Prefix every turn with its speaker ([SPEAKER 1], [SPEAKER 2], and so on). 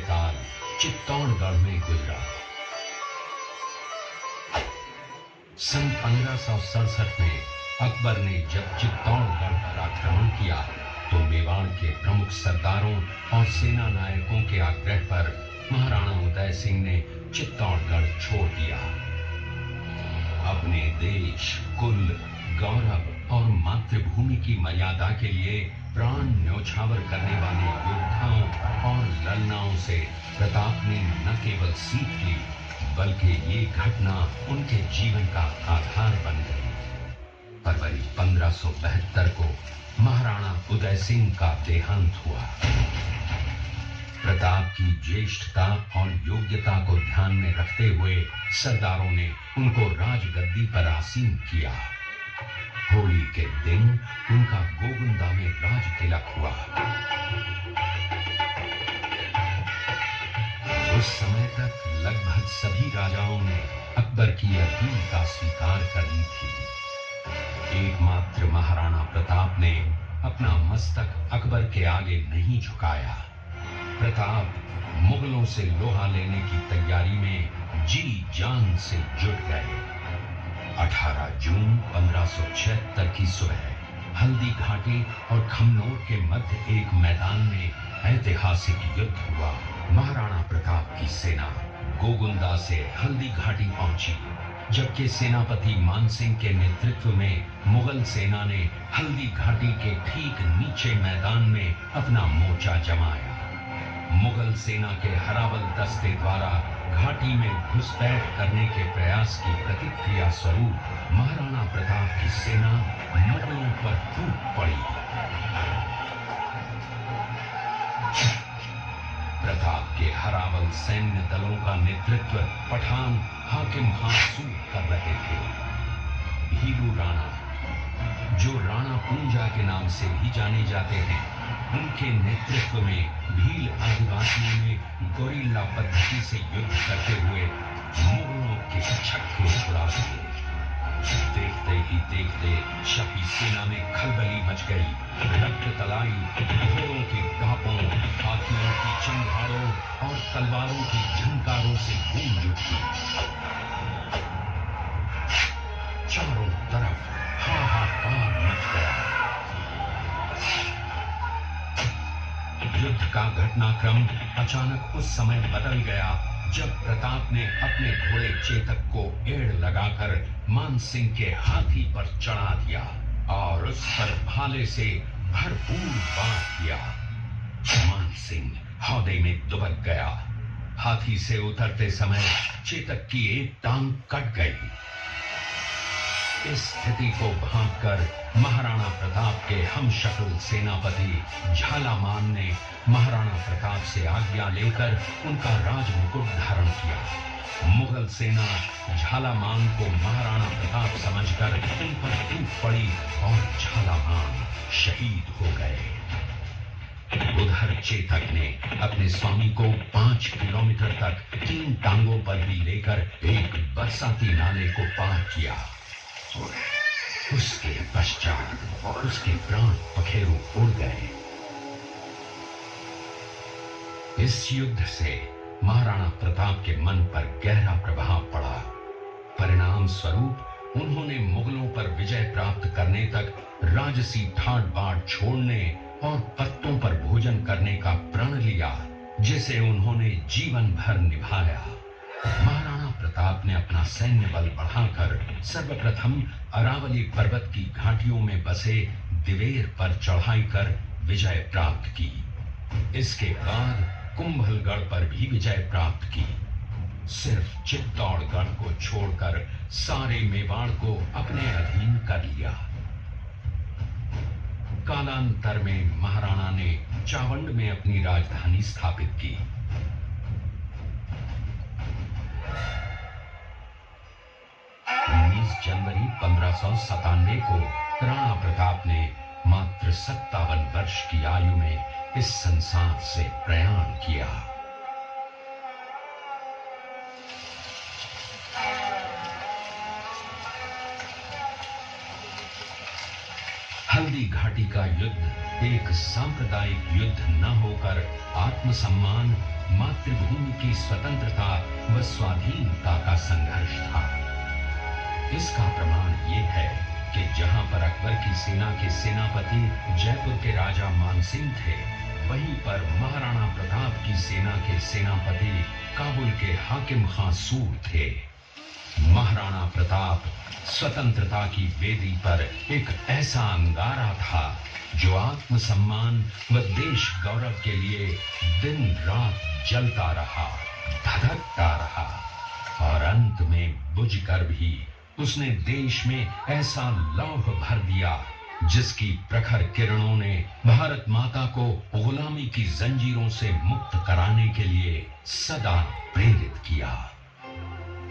[SPEAKER 1] बाल्यकाल चित्तौड़गढ़ में गुजरा। सन 1567 में अकबर ने जब चित्तौड़गढ़ पर आक्रमण किया तो मेवाड़ के प्रमुख सरदारों और सेना नायकों के आग्रह पर महाराणा उदय सिंह ने चित्तौड़गढ़ छोड़ दिया। अपने देश, कुल, गौरव और मातृभूमि की मर्यादा के लिए प्राण न्योछावर करने वाले योद्धाओं और ललनाओं से प्रताप ने न केवल सीख ली बल्कि ये घटना उनके जीवन का आधार बन गई। फरवरी 1572 को महाराणा उदय सिंह का देहांत हुआ। प्रताप की ज्येष्ठता और योग्यता को ध्यान में रखते हुए सरदारों ने उनको राजगद्दी पर आसीन किया। होली के दिन उनका गोगुंदा में राज तिलक हुआ। उस समय तक लगभग सभी राजाओं ने अकबर की अपील का स्वीकार कर ली थी। एकमात्र महाराणा प्रताप ने अपना मस्तक अकबर के आगे नहीं झुकाया। प्रताप मुगलों से लोहा लेने की तैयारी में जी जान से जुट गए। 18 जून 1576 की सुबह हल्दी घाटी और खमनोर के मध्य एक मैदान में ऐतिहासिक युद्ध हुआ। महाराणा प्रताप की सेना गोगुंदा से हल्दी घाटी पहुंची, जबकि सेनापति मानसिंह के नेतृत्व में मुगल सेना ने हल्दी घाटी के ठीक नीचे मैदान में अपना मोर्चा जमाया। मुगल सेना के हरावल दस्ते द्वारा घाटी में घुसपैठ करने के प्रयास की प्रतिक्रिया स्वरूप महाराणा प्रताप की सेना मुगलों पर टूट पड़ी। प्रताप के हरावल सैन्य दलों का नेतृत्व पठान हाकिम खान सूद कर रहे थे। भीलू राणा, जो राणा पूंजा के नाम से भी जाने जाते हैं, उनके नेतृत्व में भील आदिवासियों ने गोरिल्ला पद्धति से युद्ध करते हुए मुगलों के छक्के छुड़ा दिए। देखते ही देखते शाही सेना में खलबली मच गई। रक्त तलाई घोड़ों के गापों, हाथियों की चंगारों और तलवारों की झंकारों से गूंज उठी। चारों तरफ हाहाकार मच गया। युद्ध का घटनाक्रम अचानक उस समय बदल गया जब प्रताप ने अपने घोड़े चेतक को एड़ लगाकर मानसिंह के हाथी पर चढ़ा दिया और उस पर भाले से भरपूर वार किया। मानसिंह हौदे में दुबक गया। हाथी से उतरते समय चेतक की एक टांग कट गई। इस स्थिति को भांपकर महाराणा प्रताप के हमशक्ल सेनापति झालामान ने महाराणा प्रताप से आज्ञा लेकर उनका राजमुकुट धारण किया। मुगल सेना झालामान को महाराणा प्रताप समझकर उन पर टूट पड़ी और झालामान शहीद हो गए। उधर चेतक ने अपने स्वामी को 5 किलोमीटर तक 3 टांगों पर ही लेकर एक बरसाती नाले को पार किया। उसके पश्चात उसके प्राण पखेरु उड़ गए। इस युद्ध से महाराणा प्रताप के मन पर गहरा प्रभाव पड़ा। परिणाम स्वरूप उन्होंने मुगलों पर विजय प्राप्त करने तक राजसी ठाट बाट छोड़ने और पत्तों पर भोजन करने का प्रण लिया, जिसे उन्होंने जीवन भर निभाया। महाराणा प्रताप ने अपना सैन्य बल बढ़ाकर सर्वप्रथम अरावली पर्वत की घाटियों में बसे दिवेर पर चढ़ाई कर विजय प्राप्त की। इसके बाद कुंभलगढ़ पर भी विजय प्राप्त की। सिर्फ चित्तौड़गढ़ को छोड़कर सारे मेवाड़ को अपने अधीन कर लिया। कालांतर में महाराणा ने चावंड में अपनी राजधानी स्थापित की। 19 जनवरी 1597 को राणा प्रताप ने मात्र 57 वर्ष की आयु में इस संसार से प्रयाण किया। हल्दी घाटी का युद्ध एक सांप्रदायिक युद्ध न होकर आत्मसम्मान, मातृभूमि की स्वतंत्रता व स्वाधीनता का संघर्ष था। इसका प्रमाण ये है कि जहां पर अकबर की सेना के सेनापति जयपुर के राजा मानसिंह थे, वहीं पर महाराणा प्रताप की सेना के सेनापति काबुल के हाकिम खां सूर थे। महाराणा प्रताप स्वतंत्रता की वेदी पर एक ऐसा अंगारा था जो आत्मसम्मान व देश गौरव के लिए दिन रात जलता रहा, धधकता रहा और अंत में बुझकर भी उसने देश में ऐसा लौह भर दिया जिसकी प्रखर किरणों ने भारत माता को गुलामी की जंजीरों से मुक्त कराने के लिए सदा प्रेरित किया।